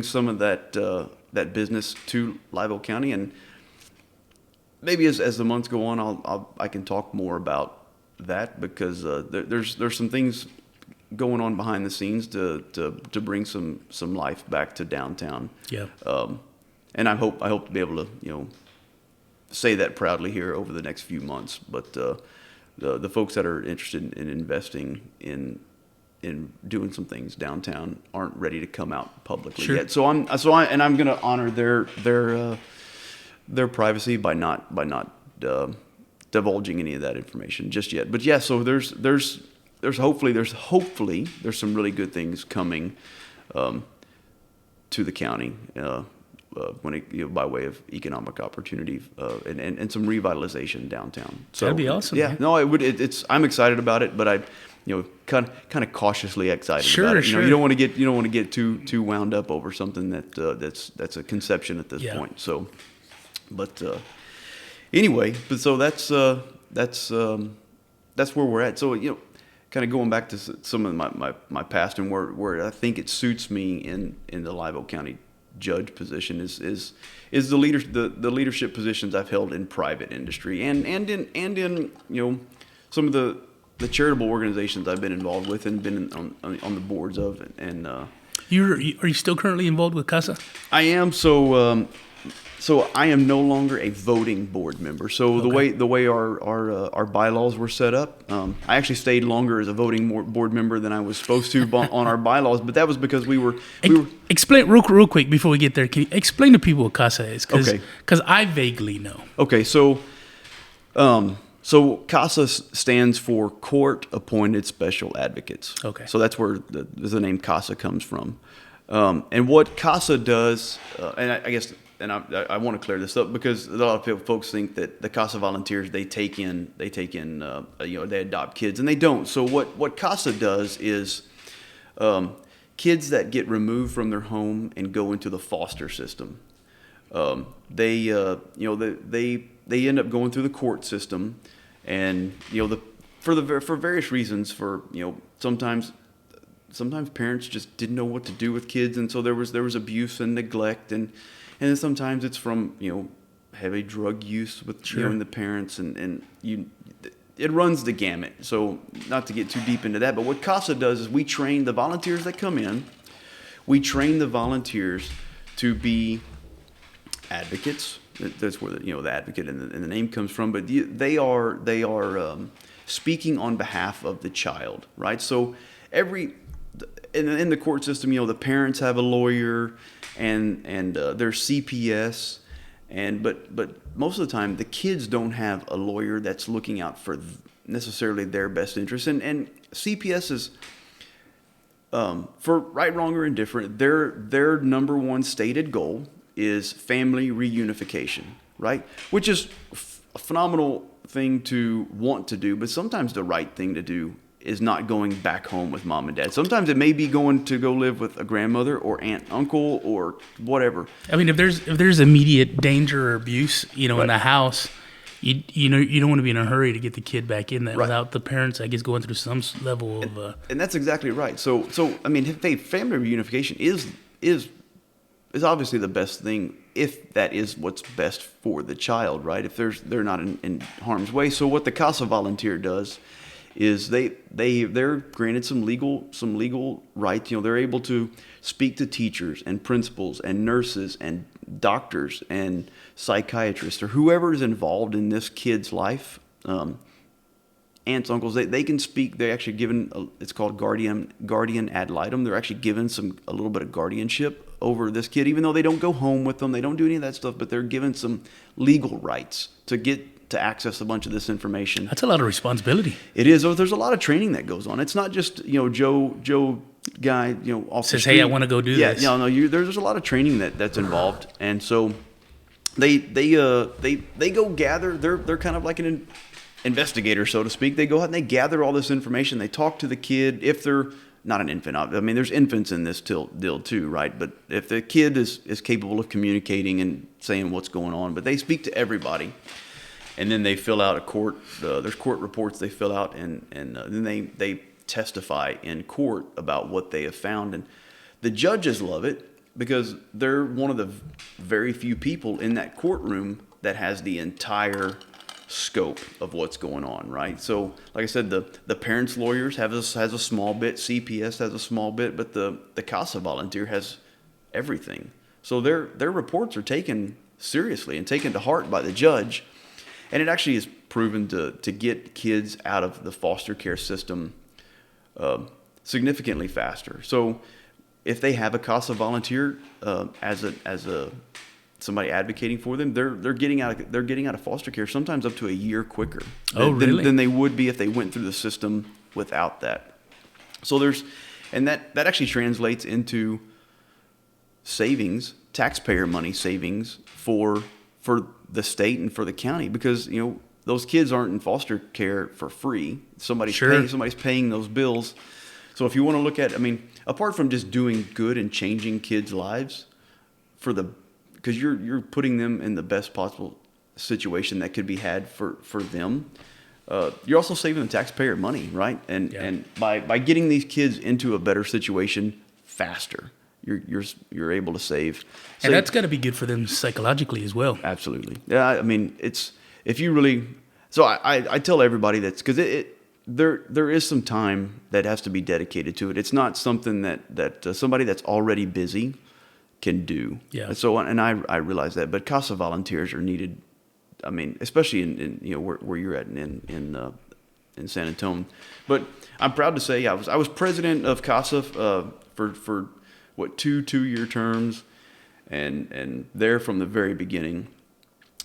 Speaker 3: some of that business to Live Oak County, and maybe as the months go on, I can talk more about that, because there's some things going on behind the scenes to bring some life back to downtown.
Speaker 1: Yeah.
Speaker 3: And I hope to be able to say that proudly here over the next few months. But the folks that are interested in investing in doing some things downtown aren't ready to come out publicly yet. So I'm going to honor their privacy by not divulging any of that information just yet. But yeah, so there's hopefully some really good things coming to the county when it, by way of economic opportunity and some revitalization downtown. So
Speaker 1: that'd be awesome.
Speaker 3: Yeah,
Speaker 1: man.
Speaker 3: no, it would. I'm excited about it, but I, kind of cautiously excited about it.
Speaker 1: Sure.
Speaker 3: You don't want to get too wound up over something that's a conception at this point. So, but anyway, so that's where we're at. So kind of going back to some of my past and where I think it suits me in the Live Oak County judge position is the leadership positions I've held in private industry and in some of the charitable organizations I've been involved with and been on the boards of and are you still currently involved with CASA? I am. So I am no longer a voting board member. So okay. the way our bylaws were set up, I actually stayed longer as a voting board member than I was supposed to on our bylaws. But that was because we were
Speaker 1: explain real quick before we get there. Can you explain to people what CASA is? Because I vaguely know.
Speaker 3: Okay, so CASA stands for Court Appointed Special Advocates. Okay. So that's where the name CASA comes from. And what CASA does, and I guess. And I want to clear this up because a lot of folks think that the CASA volunteers they adopt kids and they don't. So what CASA does is kids that get removed from their home and go into the foster system. They end up going through the court system, and for various reasons. Sometimes parents just didn't know what to do with kids, and so there was abuse and neglect and then sometimes it's from heavy drug use with the parents and it runs the gamut. So not to get too deep into that, but what CASA does is we train the volunteers that come in. We train the volunteers to be advocates. That's where the advocate and the name comes from. But they are speaking on behalf of the child, right? So in the court system, the parents have a lawyer and there's CPS, but most of the time the kids don't have a lawyer that's looking out for necessarily their best interests. And CPS is for right, wrong, or indifferent. Their number one stated goal is family reunification, right? Which is a phenomenal thing to want to do, but sometimes the right thing to do is not going back home with mom and dad. Sometimes it may be going to go live with a grandmother or aunt, uncle, or whatever. I mean, if there's immediate danger or abuse, right. in the house, you don't want to be in a hurry to get the kid back in that right. without the parents, I guess, going through some level of. And that's exactly right. So I mean, family reunification is obviously the best thing if that is what's best for the child, right? If they're not in harm's way. So what the CASA Volunteer does is they're granted some legal rights. They're able to speak to teachers and principals and nurses and doctors and psychiatrists or whoever is involved in this kid's life, aunts, uncles. They can speak. They're actually given it's called guardian ad litem. They're actually given a little bit of guardianship over this kid, even though they don't go home with them. They don't do any of that stuff, but they're given some legal rights to access a bunch of this information. That's a lot of responsibility. It is. There's a lot of training that goes on. It's not just Joe guy off says, the street. Hey, I want to go do this. Yeah, no, there's a lot of training that's involved, and so they go gather. They're kind of like an investigator, so to speak. They go out and they gather all this information. They talk to the kid if they're not an infant. I mean, there's infants in this deal too, right? But if the kid is capable of communicating and saying what's going on, but they speak to everybody. And then they fill out there's court reports they fill out, and then they testify in court about what they have found. And the judges love it because they're one of the very few people in that courtroom that has the entire scope of what's going on, right? So, like I said, the parents' lawyers has a small bit, CPS has a small bit, but the CASA Volunteer has everything. So their reports are taken seriously and taken to heart by the judge. And it actually is proven to get kids out of the foster care system significantly faster. So if they have a CASA Volunteer as somebody advocating for them, they're getting out of foster care sometimes up to a year quicker than they would be if they went through the system without that. So And that actually translates into savings, taxpayer money savings for the state and for the county, because those kids aren't in foster care for free. Somebody's paying those bills. So if you want to look at, apart from just doing good and changing kids' lives because you're putting them in the best possible situation that could be had for them. You're also saving the taxpayer money, right? And by getting these kids into a better situation faster, you're able to save.
Speaker 1: And that's got to be good for them psychologically as well.
Speaker 3: Absolutely. Yeah, it's if you really. So I tell everybody that's because there is some time that has to be dedicated to it. It's not something that somebody that's already busy can do.
Speaker 1: Yeah.
Speaker 3: And I realize that, but CASA volunteers are needed. Especially in where you're at in San Antonio. But I'm proud to say I was president of CASA for 2-year terms, and there from the very beginning.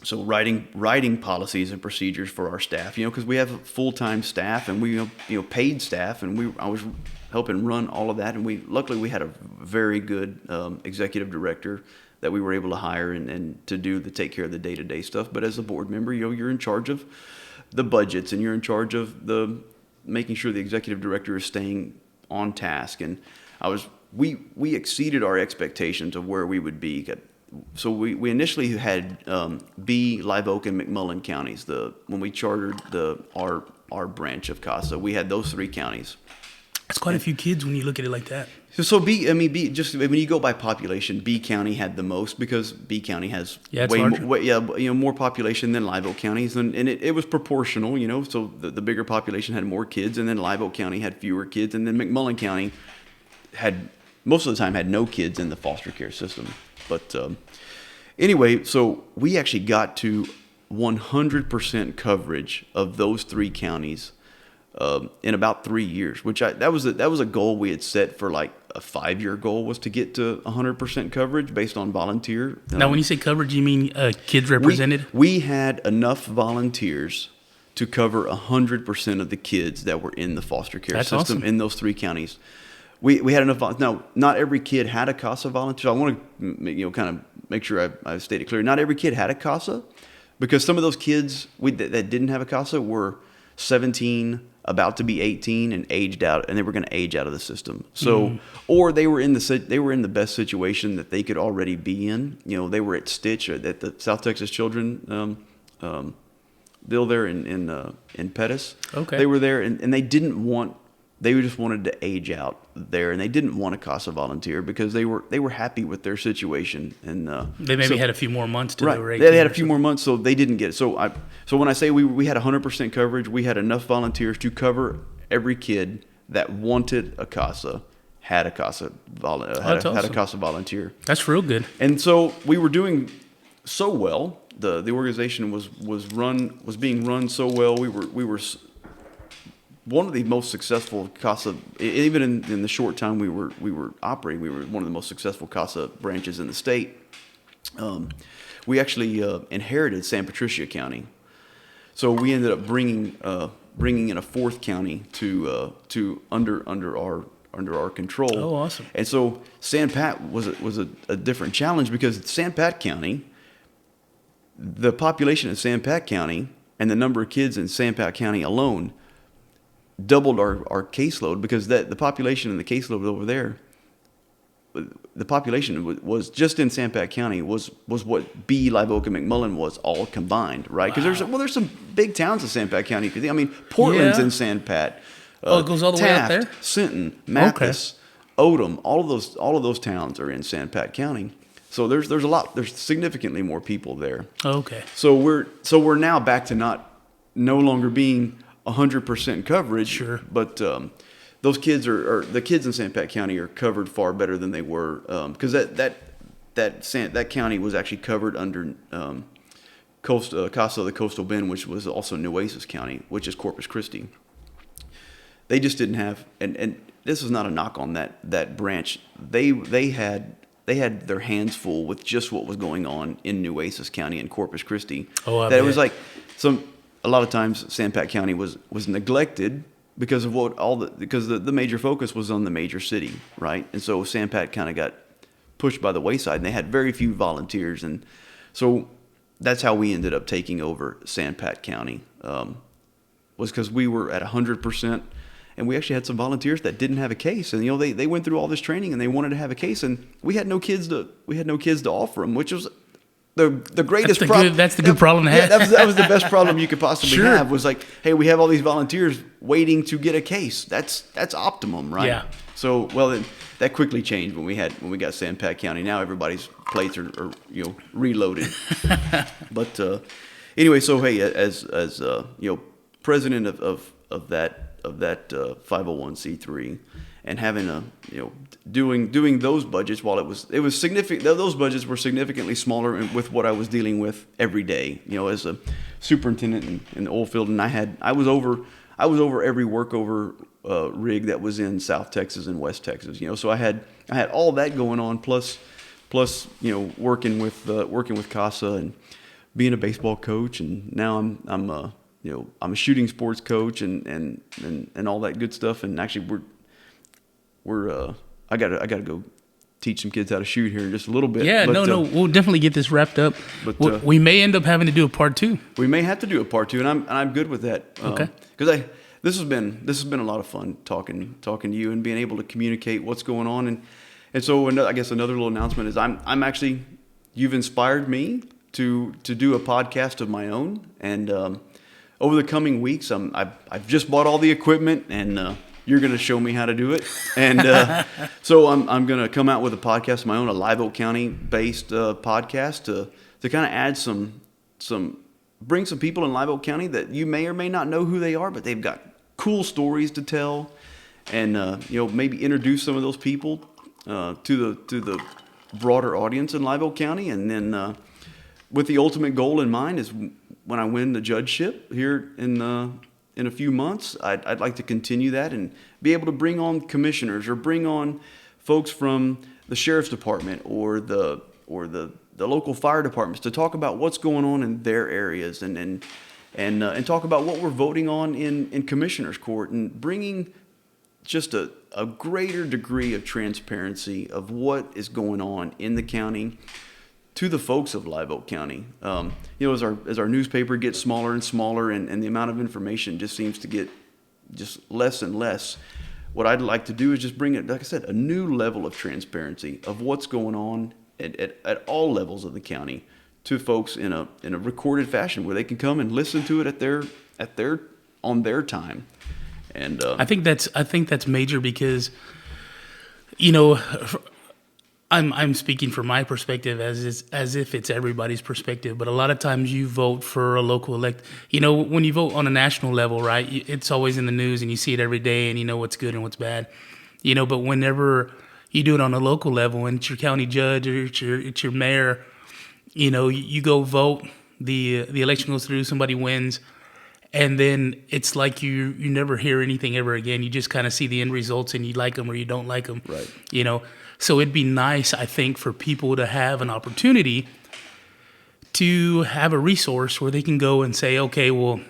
Speaker 3: So writing policies and procedures for our staff, because we have full-time staff and we paid staff, and I was helping run all of that, and luckily we had a very good executive director that we were able to hire and to take care of the day-to-day stuff. But as a board member, you're in charge of the budgets, and you're in charge of making sure the executive director is staying on task. And we exceeded our expectations of where we would be. So we initially had Live Oak, and McMullen counties. When we chartered our branch of CASA, we had those 3 counties.
Speaker 1: That's quite a few kids when you look at it like that.
Speaker 3: So B, just when you go by population, B County had the most, because B County has more population than Live Oak counties, and it was proportional, So the bigger population had more kids, and then Live Oak County had fewer kids, and then McMullen County had most of the time had no kids in the foster care system. But anyway, so we actually got to 100% coverage of those 3 counties in about 3 years, which that was a goal we had set for like a 5-year goal, was to get to 100% coverage based on volunteer.
Speaker 1: Now, when you say coverage, you mean kids represented?
Speaker 3: We had enough volunteers to cover 100% of the kids that were in the foster care system.
Speaker 1: Awesome.
Speaker 3: In those 3 counties. We had enough. Now, not every kid had a CASA volunteer. I want to kind of make sure I state it clearly. Not every kid had a CASA, because some of those kids that didn't have a CASA were 17, about to be 18, and aged out, and they were going to age out of the system. So, or they were in the best situation that they could already be in. They were at Stitch, at the South Texas Children deal there in Pettis.
Speaker 1: Okay.
Speaker 3: They were there, and they didn't want. They just wanted to age out there, and they didn't want a CASA volunteer because they were happy with their situation, and
Speaker 1: they maybe had a few more months to.
Speaker 3: Right, they had a few more months, so they didn't get it. So when I say we had 100% coverage, we had enough volunteers to cover every kid that wanted a CASA, had a CASA had a CASA volunteer.
Speaker 1: That's real good.
Speaker 3: And so we were doing so well. The organization was being run so well. We were one of the most successful CASA, even in the short time we were operating, we were one of the most successful CASA branches in the state. We actually inherited San Patricia County, so we ended up bringing in a 4th county to under our control.
Speaker 1: Oh, awesome!
Speaker 3: And so San Pat was a different challenge, because San Pat County, the population of San Pat County and the number of kids in San Pat County alone doubled our caseload, because the population and the caseload over there, the population was just in San Pat County was what B, Live Oak, and McMullen was all combined, right? Because there's some big towns in San Pat County. Portland's in San Pat.
Speaker 1: It goes all the way out there.
Speaker 3: Sinton, Mathis, Odom, all of those towns are in San Pat County. So there's significantly more people there.
Speaker 1: Okay.
Speaker 3: So we're now back to no longer being 100% coverage.
Speaker 1: Sure.
Speaker 3: But those kids the kids in San Pat County are covered far better than they were, because that county was actually covered under CASA of the Coastal Bend, which was also Nueces County, which is Corpus Christi. They just didn't have, and this is not a knock on that branch. They had their hands full with just what was going on in Nueces County and Corpus Christi.
Speaker 1: Oh, I bet.
Speaker 3: It was like a lot of times San Pat County was neglected because of the major focus was on the major city, right? And so Sampat kind of got pushed by the wayside, and they had very few volunteers, and so that's how we ended up taking over Sampat County. Was because we were at 100%, and we actually had some volunteers that didn't have a case, and they went through all this training and they wanted to have a case, and we had no kids to offer them, which was the greatest problem.
Speaker 1: That's the good problem to have.
Speaker 3: Yeah, that was the best problem you could possibly have. Was like, hey, we have all these volunteers waiting to get a case. That's optimum, right?
Speaker 1: Yeah.
Speaker 3: So then that quickly changed when we got Sampat County. Now everybody's plates are reloaded. But anyway, so hey, as president of that 501c3, and having doing those budgets, while it was significant, those budgets were significantly smaller with what I was dealing with every day, as a superintendent in the oil field, and I was over every workover rig that was in South Texas and West Texas, so I had all that going on, plus working with CASA and being a baseball coach, and now I'm a shooting sports coach and all that good stuff. And actually I gotta go teach some kids how to shoot here in just a little bit.
Speaker 1: Yeah, we'll definitely get this wrapped up. But we may end up having to do a part 2.
Speaker 3: We may have to do a part 2, and I'm good with that.
Speaker 1: Okay.
Speaker 3: Because this has been a lot of fun talking to you and being able to communicate what's going on, and so I guess another little announcement is I'm actually, you've inspired me to do a podcast of my own, and over the coming weeks, I've just bought all the equipment, and you're going to show me how to do it. And so I'm going to come out with a podcast of my own, a Live Oak County based podcast to kind of add bring some people in Live Oak County that you may or may not know who they are, but they've got cool stories to tell, and maybe introduce some of those people to the broader audience in Live Oak County, and then with the ultimate goal in mind is when I win the judgeship here in a few months, I'd like to continue that and be able to bring on commissioners or bring on folks from the sheriff's department or the local fire departments to talk about what's going on in their areas and talk about what we're voting on in commissioner's court, and bringing just a greater degree of transparency of what is going on in the county to the folks of Live Oak County. As our newspaper gets smaller and smaller, and the amount of information just seems to get just less and less, what I'd like to do is just bring it, like I said, a new level of transparency of what's going on at all levels of the county to folks in a recorded fashion where they can come and listen to it on their time. And
Speaker 1: I think that's major because, I'm speaking from my perspective as if it's everybody's perspective, but a lot of times you vote for a local when you vote on a national level, right? It's always in the news and you see it every day and you know what's good and what's bad, but whenever you do it on a local level and it's your county judge or it's your mayor, you go vote, the election goes through, somebody wins, and then it's like you never hear anything ever again. You just kind of see the end results and you like them or you don't like them,
Speaker 3: right?
Speaker 1: So it'd be nice, I think, for people to have an opportunity to have a resource where they can go and say, okay, well,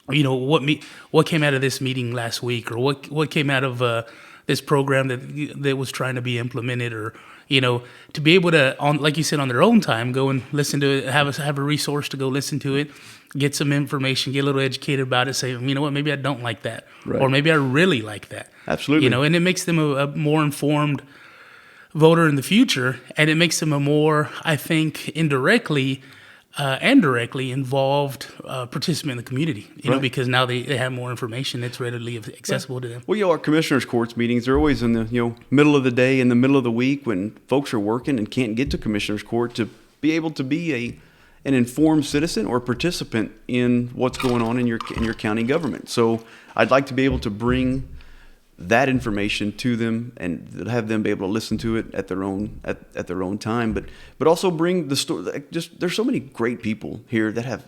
Speaker 1: what came out of this meeting last week, or what came out of this program that was trying to be implemented, or to be able to, like you said, on their own time, go and listen to it, have a resource to go listen to it, get some information, get a little educated about it, say, you know what, maybe I don't like that,
Speaker 3: right,
Speaker 1: or maybe I really like that.
Speaker 3: Absolutely.
Speaker 1: And it makes them a more informed voter in the future, and it makes them a more, I think, indirectly and directly involved participant in the community,
Speaker 3: right,
Speaker 1: because now they have more information that's readily accessible to them.
Speaker 3: Well, our commissioners' courts meetings are always in the middle of the day, in the middle of the week, when folks are working and can't get to commissioners' court to be able to be an informed citizen or participant in what's going on in your county government. So I'd like to be able to bring that information to them and have them be able to listen to it at their own time, but also bring the story. There's so many great people here that have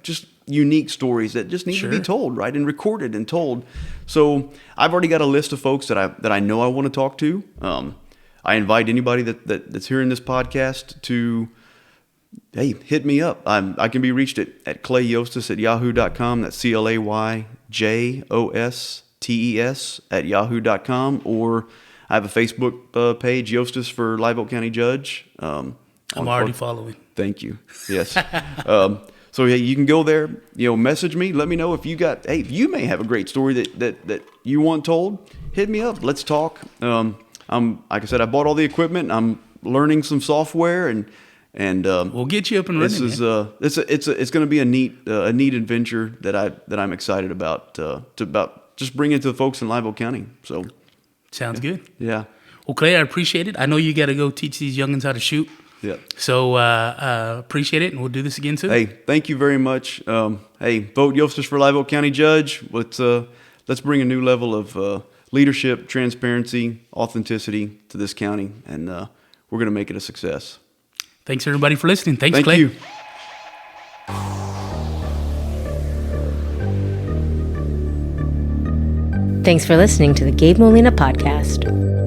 Speaker 3: just unique stories that just need to be told, right, and recorded and told. So I've already got a list of folks that I know I want to talk to. I invite anybody that's hearing this podcast to, hey, hit me up. I can be reached at Clay Jostes at yahoo.com. That's ClayJostes jostes@yahoo.com, or I have a Facebook page, Jostes for Live Oak County Judge.
Speaker 1: I'm already following.
Speaker 3: Thank you. Yes. So yeah, you can go there, message me, let me know if you may have a great story that you want told. Hit me up. Let's talk. Like I said, I bought all the equipment. I'm learning some software, and
Speaker 1: we'll get you up and running.
Speaker 3: It's going to be a neat adventure that I'm excited about just bringing it to the folks in Live Oak County. So
Speaker 1: sounds good.
Speaker 3: Yeah.
Speaker 1: Well, Clay, I appreciate it. I know you got to go teach these youngins how to shoot.
Speaker 3: Yeah.
Speaker 1: So appreciate it, and we'll do this again soon.
Speaker 3: Hey, thank you very much. Vote Jostes for Live Oak County Judge. Let's bring a new level of leadership, transparency, authenticity to this county, and we're going to make it a success.
Speaker 1: Thanks, everybody, for listening. Thank
Speaker 3: Clay.
Speaker 1: You.
Speaker 2: Thanks for listening to the Gabe Molina Podcast.